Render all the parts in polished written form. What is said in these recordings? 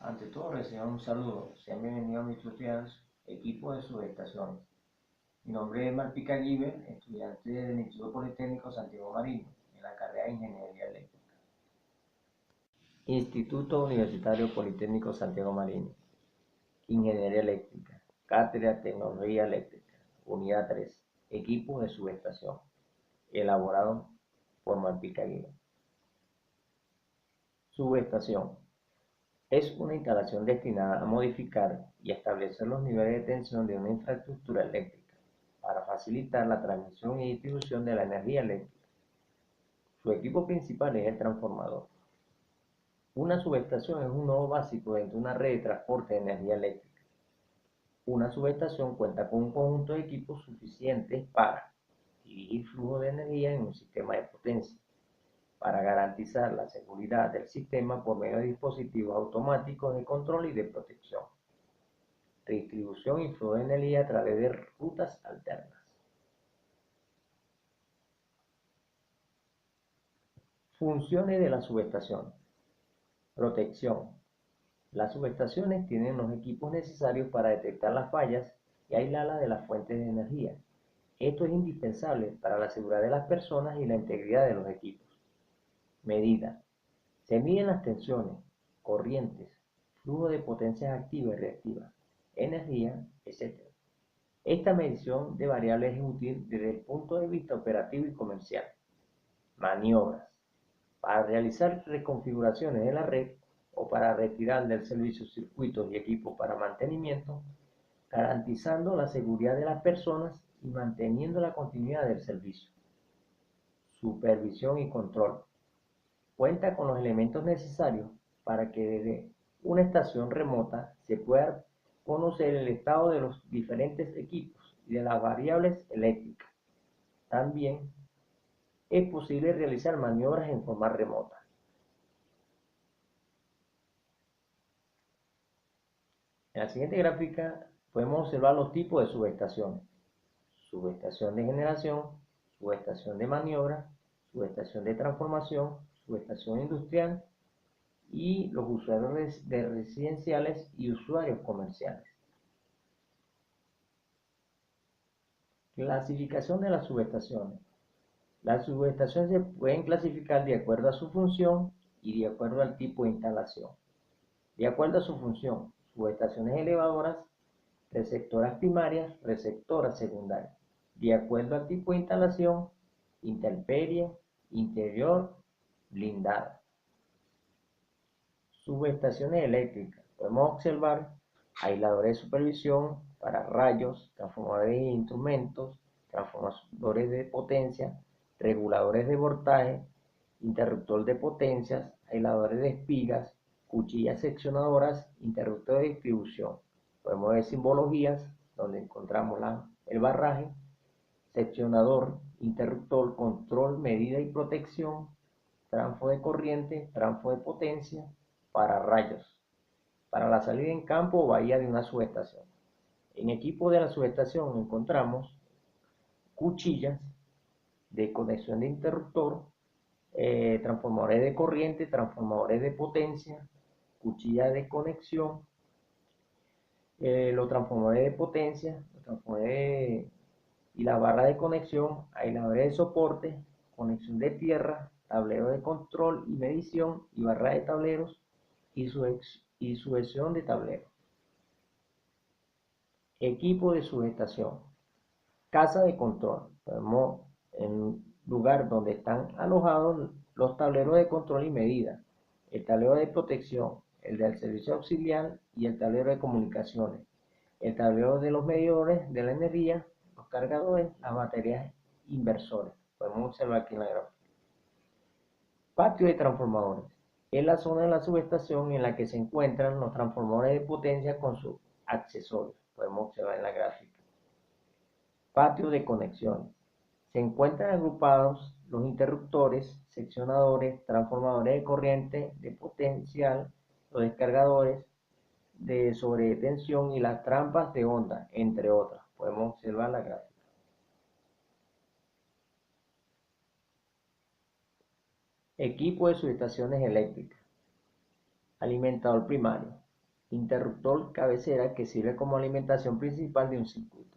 Ante todo, reciban un saludo. Sean bienvenidos a mi tutorials, equipo de subestaciones. Mi nombre es Malpica Giver, estudiante del Instituto Politécnico Santiago Marino, en la carrera de Ingeniería Eléctrica. Instituto Universitario Politécnico Santiago Marino, Ingeniería Eléctrica, Cátedra Tecnología Eléctrica, Unidad 3, equipo de subestación, elaborado por Malpica Giver. Subestación. Es una instalación destinada a modificar y establecer los niveles de tensión de una infraestructura eléctrica para facilitar la transmisión y distribución de la energía eléctrica. Su equipo principal es el transformador. Una subestación es un nodo básico dentro de una red de transporte de energía eléctrica. Una subestación cuenta con un conjunto de equipos suficientes para dirigir flujo de energía en un sistema de potencia, para garantizar la seguridad del sistema por medio de dispositivos automáticos de control y de protección, distribución y flujo de energía a través de rutas alternas. Funciones de la subestación. Protección. Las subestaciones tienen los equipos necesarios para detectar las fallas y aislarlas de las fuentes de energía. Esto es indispensable para la seguridad de las personas y la integridad de los equipos. Medida. Se miden las tensiones, corrientes, flujo de potencias activas y reactivas, energía, etc. Esta medición de variables es útil desde el punto de vista operativo y comercial. Maniobras. Para realizar reconfiguraciones de la red o para retirar del servicio circuitos y equipos para mantenimiento, garantizando la seguridad de las personas y manteniendo la continuidad del servicio. Supervisión y control. Cuenta con los elementos necesarios para que desde una estación remota se pueda conocer el estado de los diferentes equipos y de las variables eléctricas. También es posible realizar maniobras en forma remota. En la siguiente gráfica podemos observar los tipos de subestaciones. Subestación de generación, subestación de maniobra, subestación de transformación, subestación industrial y los usuarios de residenciales y usuarios comerciales. Clasificación de las subestaciones. Las subestaciones se pueden clasificar de acuerdo a su función y de acuerdo al tipo de instalación. De acuerdo a su función, subestaciones elevadoras, receptoras primarias, receptoras secundarias. De acuerdo al tipo de instalación, intemperie, interior, blindada. Subestaciones eléctricas. Podemos observar aisladores de supervisión para rayos, transformadores de instrumentos, transformadores de potencia, reguladores de voltaje, interruptor de potencias, aisladores de espigas, cuchillas seccionadoras, interruptor de distribución. Podemos ver simbologías donde encontramos el barraje, seccionador, interruptor, control, medida y protección, transfo de corriente, transfo de potencia, para rayos, para la salida en campo o bahía de una subestación. En equipo de la subestación encontramos cuchillas de conexión de interruptor, transformadores de corriente, transformadores de potencia, cuchillas de conexión, los transformadores de potencia, los transformadores y la barra de conexión, aisladores de soporte, conexión de tierra, tablero de control y medición y barra de tableros y sujeción de tableros. Equipo de sujetación. Casa de control. Podemos en lugar donde están alojados los tableros de control y medida, el tablero de protección, el del servicio auxiliar y el tablero de comunicaciones, el tablero de los medidores de la energía, los cargadores, las baterías inversores. Podemos observar aquí en la gráfica. Patio de transformadores. Es la zona de la subestación en la que se encuentran los transformadores de potencia con sus accesorios. Podemos observar en la gráfica. Patio de conexiones. Se encuentran agrupados los interruptores, seccionadores, transformadores de corriente, de potencial, los descargadores de sobretensión y las trampas de onda, entre otras. Podemos observar la gráfica. Equipo de subestaciones eléctricas. Alimentador primario. Interruptor cabecera que sirve como alimentación principal de un circuito.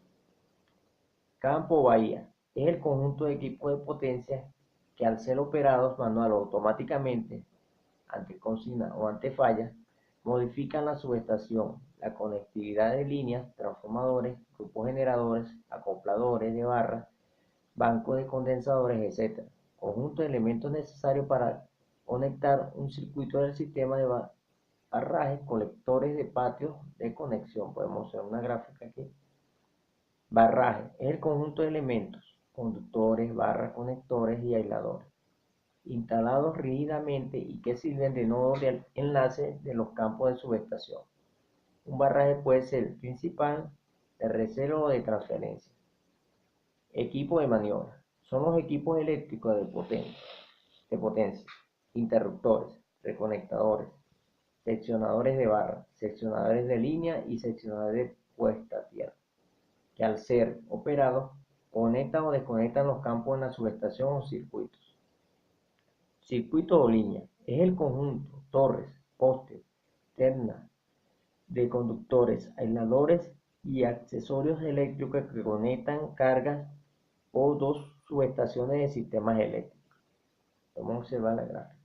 Campo bahía es el conjunto de equipos de potencia que al ser operados manual o automáticamente, ante consigna o ante falla, modifican la subestación, la conectividad de líneas, transformadores, grupos generadores, acopladores de barras, bancos de condensadores, etc. Conjunto de elementos necesarios para conectar un circuito del sistema de barraje, colectores de patios de conexión. Podemos hacer una gráfica aquí. Barraje es el conjunto de elementos, conductores, barras, conectores y aisladores, instalados rígidamente y que sirven de nodo de enlace de los campos de subestación. Un barraje puede ser principal, de reserva o de transferencia. Equipo de maniobra. Son los equipos eléctricos de potencia, interruptores, reconectadores, seccionadores de barra, seccionadores de línea y seccionadores de puesta a tierra, que al ser operados conectan o desconectan los campos en la subestación o circuitos. Circuito o línea es el conjunto, torres, postes, ternas de conductores, aisladores y accesorios eléctricos que conectan cargas o dos subestaciones de sistemas eléctricos. Vamos a observar la gráfica.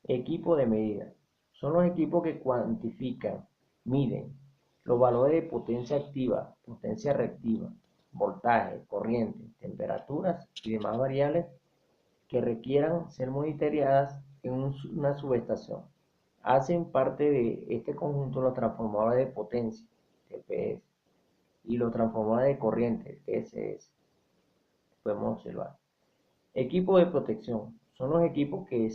Equipo de medida. Son los equipos que cuantifican, miden los valores de potencia activa, potencia reactiva, voltaje, corriente, temperaturas y demás variables que requieran ser monitoreadas en una subestación. Hacen parte de este conjunto los transformadores de potencia, TPS, y los transformadores de corriente, TSS. Podemos observar. Equipos de protección. Son los equipos que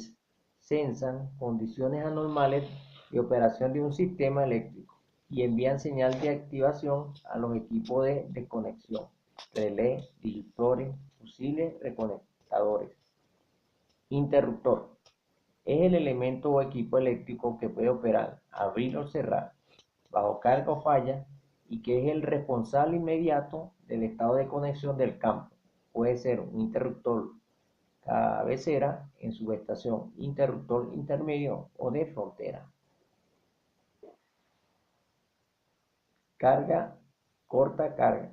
censan condiciones anormales de operación de un sistema eléctrico y envían señal de activación a los equipos de desconexión, relé, disjuntos, fusibles, reconectadores. Interruptor. Es el elemento o equipo eléctrico que puede operar, abrir o cerrar, bajo carga o falla, y que es el responsable inmediato del estado de conexión del campo. Puede ser un interruptor cabecera en subestación, interruptor intermedio o de frontera. Carga, corta carga.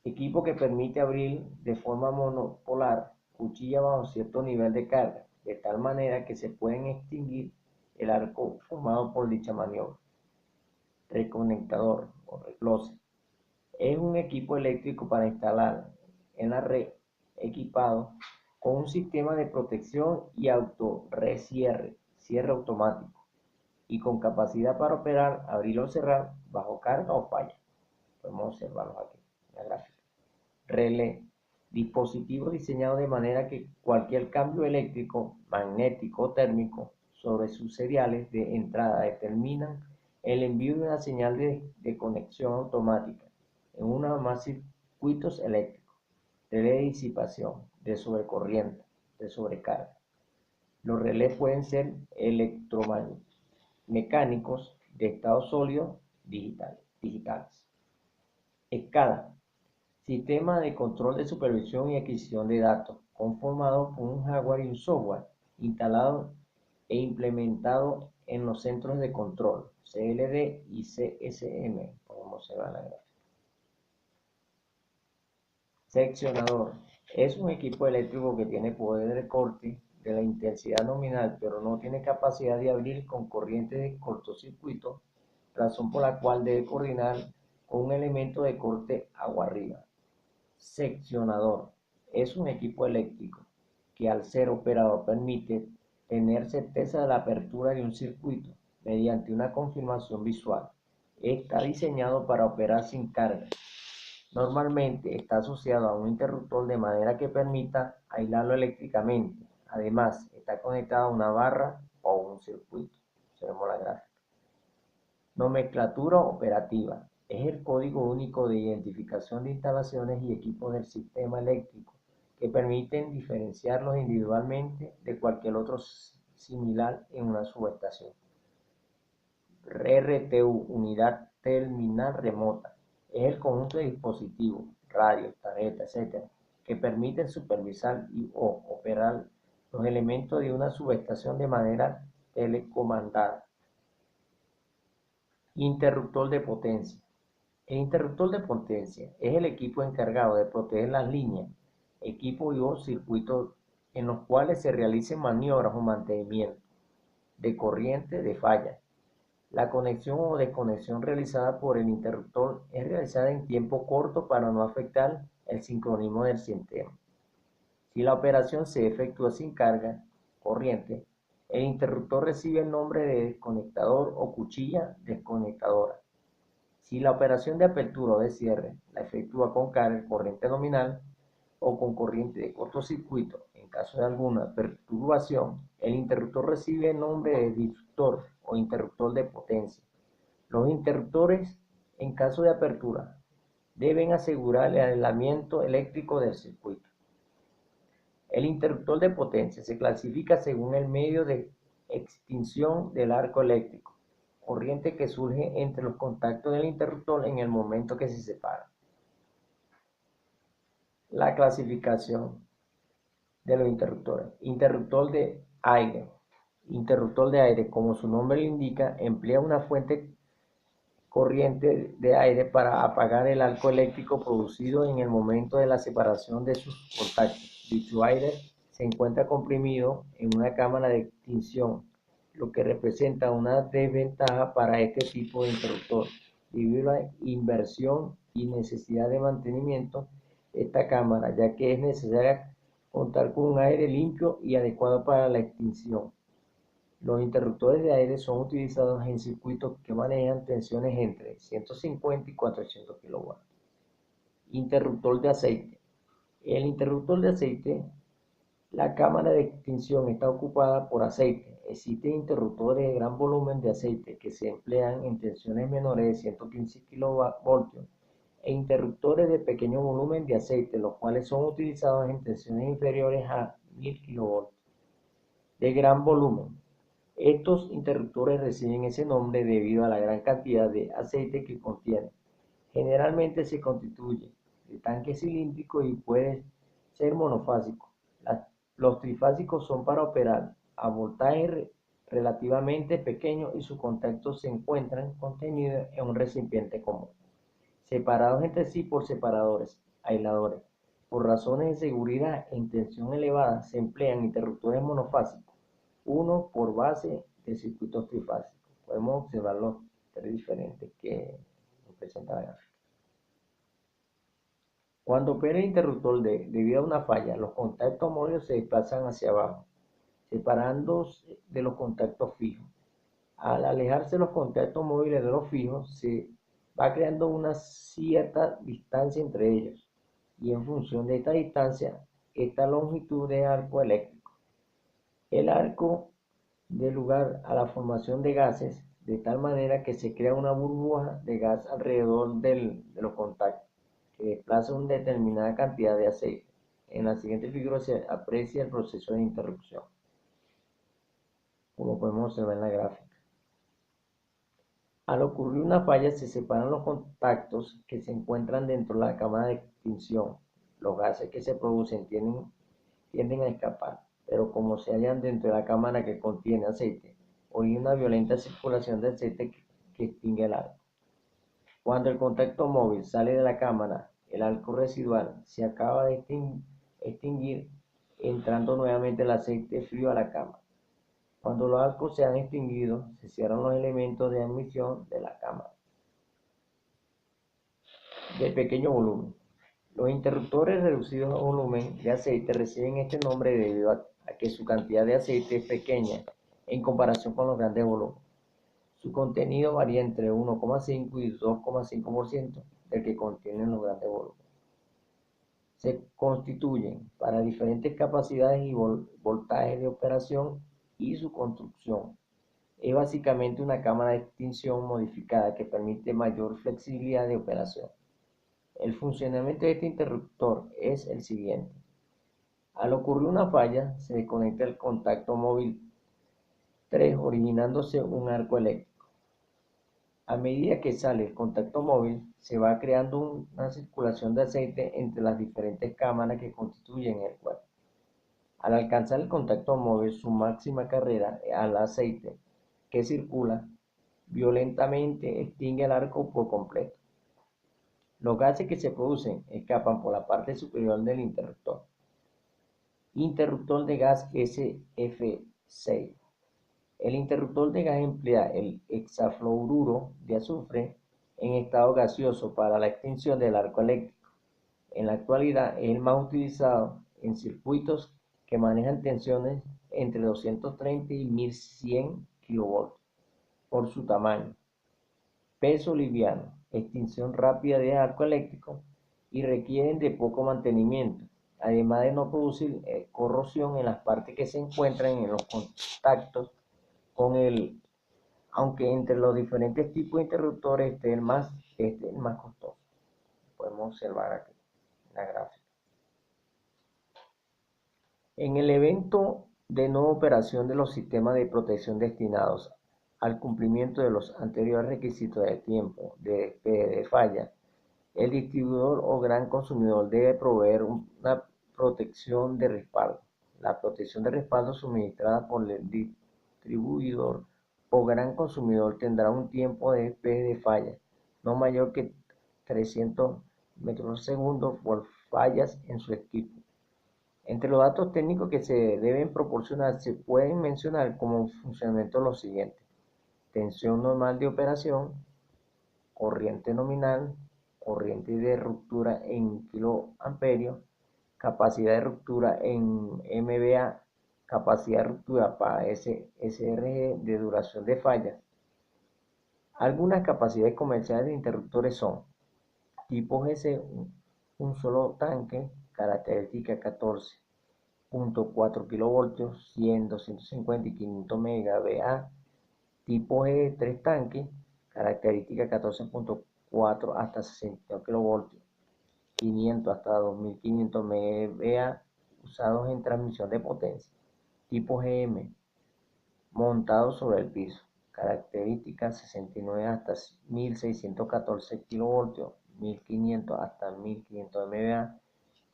Equipo que permite abrir de forma monopolar cuchilla bajo cierto nivel de carga, de tal manera que se pueden extinguir el arco formado por dicha maniobra. Reconectador o reclose. Es un equipo eléctrico para instalar en la red equipado con un sistema de protección y auto-recierre, cierre automático, y con capacidad para operar, abrir o cerrar bajo carga o falla. Podemos observarlos aquí en la gráfica. Relé, dispositivo diseñado de manera que cualquier cambio eléctrico, magnético o térmico sobre sus seriales de entrada determinan el envío de una señal de conexión automática en uno o más circuitos eléctricos. Relé de disipación, de sobrecorriente, de sobrecarga. Los relés pueden ser electromecánicos, de estado sólido, digitales. SCADA, sistema de control de supervisión y adquisición de datos, conformado por un hardware y un software, instalado e implementado en los centros de control, CLD y CSM. Podemos observar la gráfica. Seccionador. Es un equipo eléctrico que tiene poder de corte de la intensidad nominal, pero no tiene capacidad de abrir con corriente de cortocircuito, razón por la cual debe coordinar con un elemento de corte agua arriba. Seccionador. Es un equipo eléctrico que al ser operado permite tener certeza de la apertura de un circuito mediante una confirmación visual. Está diseñado para operar sin carga. Normalmente está asociado a un interruptor de manera que permita aislarlo eléctricamente. Además, está conectado a una barra o un circuito. Observemos la gráfica. Nomenclatura operativa. Es el código único de identificación de instalaciones y equipos del sistema eléctrico que permiten diferenciarlos individualmente de cualquier otro similar en una subestación. RTU, unidad terminal remota. Es el conjunto de dispositivos, radios, tarjetas, etc., que permiten supervisar o operar los elementos de una subestación de manera telecomandada. Interruptor de potencia. El interruptor de potencia es el equipo encargado de proteger las líneas, equipos y o circuitos en los cuales se realicen maniobras o mantenimiento de corriente de falla. La conexión o desconexión realizada por el interruptor es realizada en tiempo corto para no afectar el sincronismo del sistema. Si la operación se efectúa sin carga corriente, el interruptor recibe el nombre de desconectador o cuchilla desconectadora. Si la operación de apertura o de cierre la efectúa con carga corriente nominal o con corriente de cortocircuito, en caso de alguna perturbación, el interruptor recibe el nombre de disruptor o interruptor de potencia. Los interruptores, en caso de apertura, deben asegurar el aislamiento eléctrico del circuito. El interruptor de potencia se clasifica según el medio de extinción del arco eléctrico, corriente que surge entre los contactos del interruptor en el momento que se separan. La clasificación de los interruptores. Interruptor de aire. Interruptor de aire, como su nombre lo indica, emplea una fuente corriente de aire para apagar el arco eléctrico producido en el momento de la separación de sus contactos. Dicho aire se encuentra comprimido en una cámara de extinción, lo que representa una desventaja para este tipo de interruptor. Debido a la inversión y necesidad de mantenimiento de esta cámara, ya que es necesaria contar con un aire limpio y adecuado para la extinción. Los interruptores de aire son utilizados en circuitos que manejan tensiones entre 150 y 400 kW. Interruptor de aceite. El interruptor de aceite, la cámara de extinción está ocupada por aceite. Existen interruptores de gran volumen de aceite que se emplean en tensiones menores de 115 kV e interruptores de pequeño volumen de aceite, los cuales son utilizados en tensiones inferiores a 1000 kV. De gran volumen. Estos interruptores reciben ese nombre debido a la gran cantidad de aceite que contienen. Generalmente se constituye de tanques cilíndricos y puede ser monofásico. Los trifásicos son para operar a voltajes relativamente pequeños y sus contactos se encuentran contenidos en un recipiente común, separados entre sí por separadores, aisladores. Por razones de seguridad en tensión elevada se emplean interruptores monofásicos, uno por base de circuitos trifásicos. Podemos observar los tres diferentes que nos presenta la gráfica. Cuando opera el interruptor debido a una falla, los contactos móviles se desplazan hacia abajo, separándose de los contactos fijos. Al alejarse los contactos móviles de los fijos, se va creando una cierta distancia entre ellos, y en función de esta distancia, esta longitud de arco eléctrico. El arco da lugar a la formación de gases, de tal manera que se crea una burbuja de gas alrededor de los contactos, que desplaza una determinada cantidad de aceite. En la siguiente figura se aprecia el proceso de interrupción, como podemos observar en la gráfica. Al ocurrir una falla, se separan los contactos que se encuentran dentro de la cámara de extinción. Los gases que se producen tienden a escapar, pero como se hallan dentro de la cámara que contiene aceite, hay una violenta circulación de aceite que extingue el arco. Cuando el contacto móvil sale de la cámara, el arco residual se acaba de extinguir, entrando nuevamente el aceite frío a la cámara. Cuando los arcos se han extinguido, se cierran los elementos de admisión de la cámara. De pequeño volumen. Los interruptores reducidos a volumen de aceite reciben este nombre debido a que su cantidad de aceite es pequeña en comparación con los grandes volúmenes. Su contenido varía entre 1,5 y 2,5% del que contienen los grandes volúmenes. Se constituyen para diferentes capacidades y voltajes de operación y su construcción. Es básicamente una cámara de extinción modificada que permite mayor flexibilidad de operación. El funcionamiento de este interruptor es el siguiente. Al ocurrir una falla, se desconecta el contacto móvil 3, originándose un arco eléctrico. A medida que sale el contacto móvil, se va creando una circulación de aceite entre las diferentes cámaras que constituyen el cuerpo. Al alcanzar el contacto móvil, su máxima carrera al aceite que circula violentamente extingue el arco por completo. Los gases que se producen escapan por la parte superior del interruptor. Interruptor de gas SF6. El interruptor de gas emplea el hexafluoruro de azufre en estado gaseoso para la extinción del arco eléctrico. En la actualidad es el más utilizado en circuitos que manejan tensiones entre 230 y 1100 kV por su tamaño, peso liviano, extinción rápida de arco eléctrico y requieren de poco mantenimiento, además de no producir corrosión en las partes que se encuentran en los contactos con el, aunque entre los diferentes tipos de interruptores este es el más costoso. Podemos observar aquí en la gráfica. En el evento de no operación de los sistemas de protección destinados al cumplimiento de los anteriores requisitos de tiempo de despegue de falla, el distribuidor o gran consumidor debe proveer una protección de respaldo. La protección de respaldo suministrada por el distribuidor o gran consumidor tendrá un tiempo de despegue de falla no mayor que 300 metros segundo por fallas en su equipo. Entre los datos técnicos que se deben proporcionar se pueden mencionar como funcionamiento los siguientes: tensión normal de operación, corriente nominal, corriente de ruptura en kiloamperios, capacidad de ruptura en MVA, capacidad de ruptura para SRG de duración de fallas. Algunas capacidades comerciales de interruptores son tipo GC, un solo tanque, característica 14.4 kV, 100, 250 y 500 MVA. Tipo G, 3 tanques, característica 14.4 hasta 62 kV, 500 hasta 2500 MVA usados en transmisión de potencia. Tipo GM, montado sobre el piso, características 69 hasta 1614 kV, 1500 hasta 1500 MVA,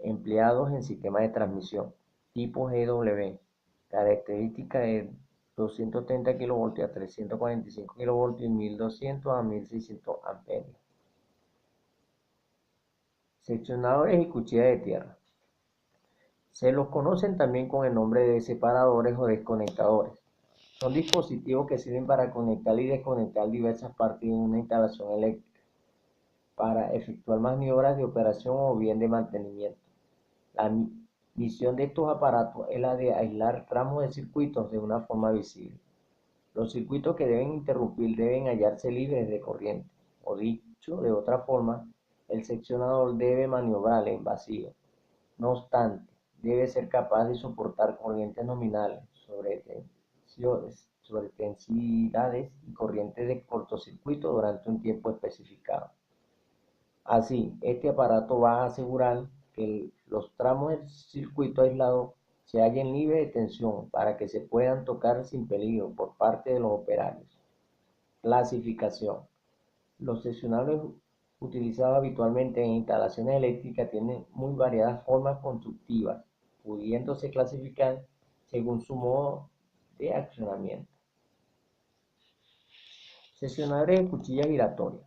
empleados en sistemas de transmisión. Tipo GW, característica de 230 kV a 345 kV y 1200 a 1600 amperios. Seccionadores y cuchillas de tierra. Se los conocen también con el nombre de separadores o desconectadores. Son dispositivos que sirven para conectar y desconectar diversas partes de una instalación eléctrica para efectuar maniobras de operación o bien de mantenimiento. La misión de estos aparatos es la de aislar tramos de circuitos de una forma visible. Los circuitos que deben interrumpir deben hallarse libres de corriente, o dicho de otra forma, el seccionador debe maniobrar en vacío. No obstante, debe ser capaz de soportar corrientes nominales, sobretensidades y corrientes de cortocircuito durante un tiempo especificado. Así, este aparato va a asegurar que los tramos del circuito aislado se hallen libres de tensión para que se puedan tocar sin peligro por parte de los operarios. Clasificación. Los seccionadores utilizados habitualmente en instalaciones eléctricas tienen muy variadas formas constructivas, pudiéndose clasificar según su modo de accionamiento. Seccionadores de cuchilla giratoria.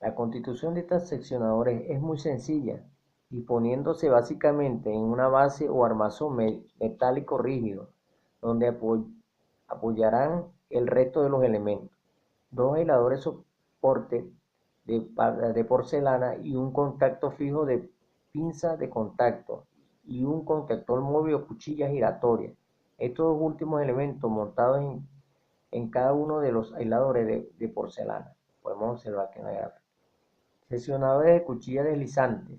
La constitución de estos seccionadores es muy sencilla, disponiéndose básicamente en una base o armazón metálico rígido, donde apoyarán el resto de los elementos. Dos aisladores soporte de porcelana y un contacto fijo de pinza de contacto y un contactor móvil o cuchilla giratoria. Estos dos últimos elementos montados en cada uno de los aisladores de porcelana. Podemos observar que en la gráfica. Seccionadores de cuchillas deslizantes,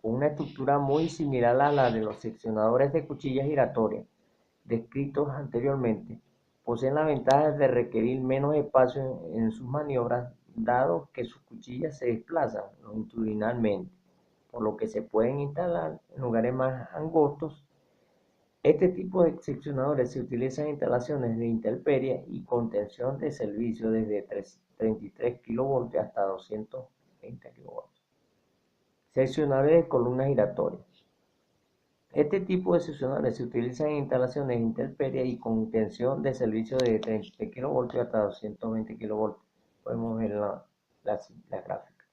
con una estructura muy similar a la de los seccionadores de cuchillas giratorias descritos anteriormente, poseen la ventaja de requerir menos espacio en sus maniobras, dado que sus cuchillas se desplazan longitudinalmente, por lo que se pueden instalar en lugares más angostos. Este tipo de seccionadores se utilizan en instalaciones de intemperie y contención de servicio desde 33 kV hasta 220 kV. Seccionadores de columnas giratorias. Este tipo de seccionadores se utiliza en instalaciones de intemperie y con tensión de servicio de 33 kV hasta 220 kV. Podemos ver la gráfica.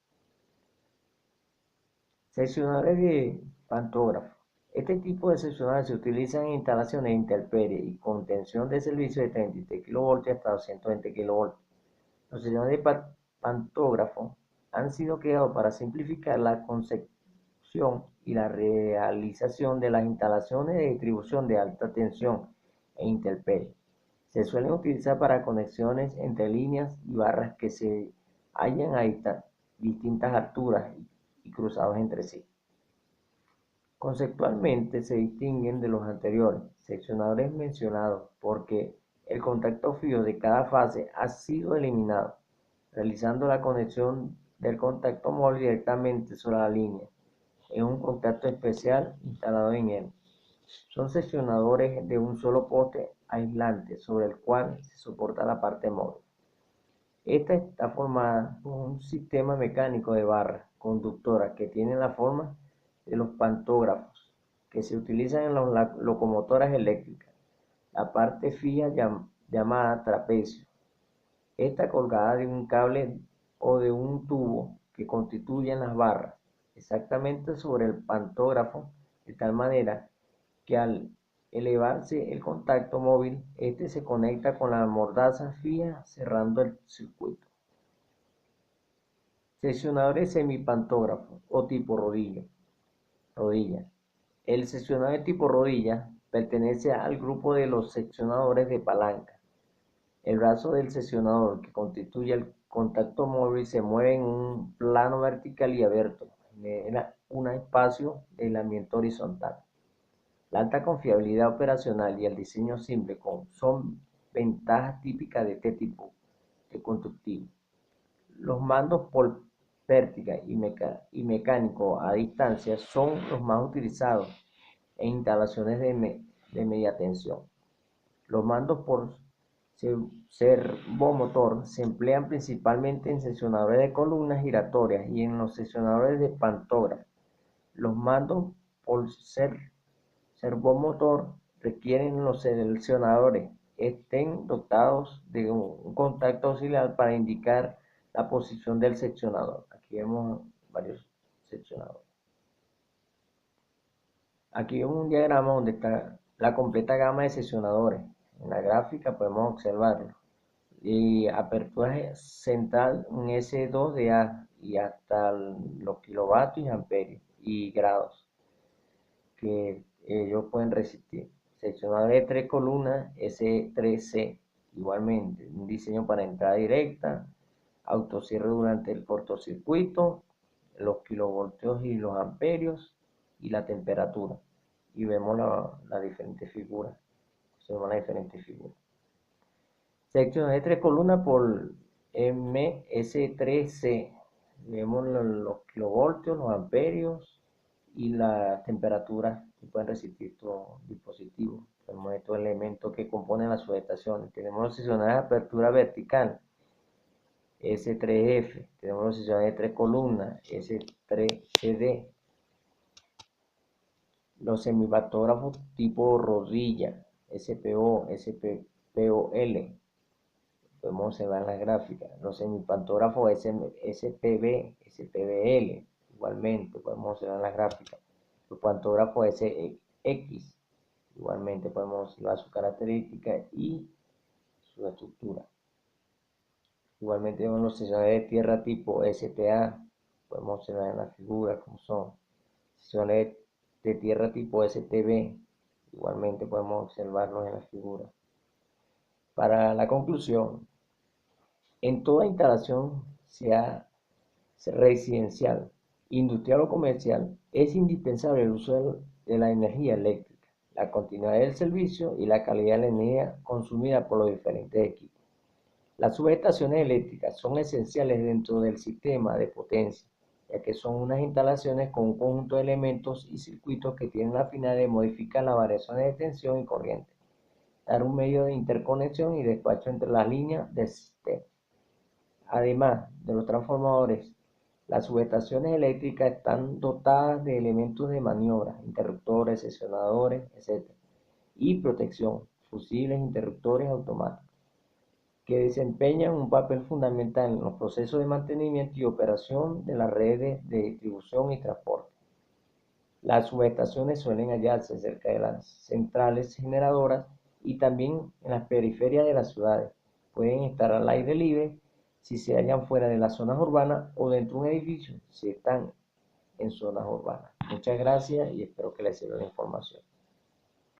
Seccionadores de pantógrafo. Este tipo de seccionadores se utilizan en instalaciones de intemperie y con tensión de servicio de 33 kV hasta 220 kV. Los seccionadores de pantógrafo han sido creados para simplificar la concepción y la realización de las instalaciones de distribución de alta tensión e intemperie. Se suelen utilizar para conexiones entre líneas y barras que se hallan a distintas alturas y cruzados entre sí. Conceptualmente se distinguen de los anteriores seccionadores mencionados porque el contacto fijo de cada fase ha sido eliminado, realizando la conexión del contacto móvil directamente sobre la línea, en un contacto especial instalado en él. Son seccionadores de un solo poste aislante sobre el cual se soporta la parte móvil. Esta está formada por un sistema mecánico de barras conductoras que tienen la forma de los pantógrafos que se utilizan en las locomotoras eléctricas. La parte fija llamada trapecio. Esta colgada de un cable o de un tubo que constituyen las barras exactamente sobre el pantógrafo, de tal manera que al elevarse el contacto móvil, este se conecta con la mordaza fija cerrando el circuito. Seccionadores semipantógrafos o tipo rodilla. El seccionador de tipo rodilla pertenece al grupo de los seccionadores de palanca. El brazo del seccionador que constituye el contacto móvil se mueve en un plano vertical y abierto, genera un espacio de aislamiento horizontal. La alta confiabilidad operacional y el diseño simple son ventajas típicas de este tipo de constructivo. Los mandos por vertical y mecánico a distancia son los más utilizados en instalaciones de media tensión. Los mandos por servomotor se emplean principalmente en seccionadores de columnas giratorias y en los seccionadores de pantógrafo. Los mandos por servomotor requieren los seleccionadores estén dotados de un contacto auxiliar para indicar la posición del seccionador. Aquí vemos varios seccionadores. Aquí vemos un diagrama donde está la completa gama de seccionadores. En la gráfica podemos observarlo. Y apertura central un S2 de A y hasta los kilovatios y amperios y grados que ellos pueden resistir. Seccionador de 3 columnas S3C, igualmente, un diseño para entrada directa, autocierre durante el cortocircuito, los kilovoltios y los amperios y la temperatura. Y vemos las diferentes figuras. Observamos las diferentes figuras. Seccionador de 3 columnas por MS3C. Vemos los kilovoltios, los amperios y la temperatura que pueden resistir estos dispositivos. Tenemos estos elementos que componen las sujetaciones. Tenemos los seccionadores de apertura vertical, S3F. Tenemos los seccionadores de 3 columnas, S3CD. Los semipantógrafos tipo rodilla, SPO, SPOL. Podemos observar en la gráfica. Los semipantógrafos SPB, SPBL. Igualmente podemos observar en la gráfica. Los pantógrafos SX. Igualmente podemos observar sus características y su estructura. Igualmente vemos los seccionadores de tierra tipo STA. Podemos observar en la figura cómo son. Seccionadores de tierra tipo STB. Igualmente podemos observarlos en la figura. Para la conclusión, en toda instalación, sea residencial, industrial o comercial, es indispensable el uso de la energía eléctrica, la continuidad del servicio y la calidad de la energía consumida por los diferentes equipos. Las subestaciones eléctricas son esenciales dentro del sistema de potencia, ya que son unas instalaciones con un conjunto de elementos y circuitos que tienen la finalidad de modificar las variaciones de tensión y corriente, dar un medio de interconexión y despacho entre las líneas del sistema. Además de los transformadores Las subestaciones eléctricas están dotadas de elementos de maniobra, interruptores, seccionadores, etc. y protección, fusibles, interruptores automáticos, que desempeñan un papel fundamental en los procesos de mantenimiento y operación de las redes de distribución y transporte. Las subestaciones suelen hallarse cerca de las centrales generadoras y también en las periferias de las ciudades. Pueden estar al aire libre si se hallan fuera de las zonas urbanas o dentro de un edificio si están en zonas urbanas. Muchas gracias y espero que les sirva la información.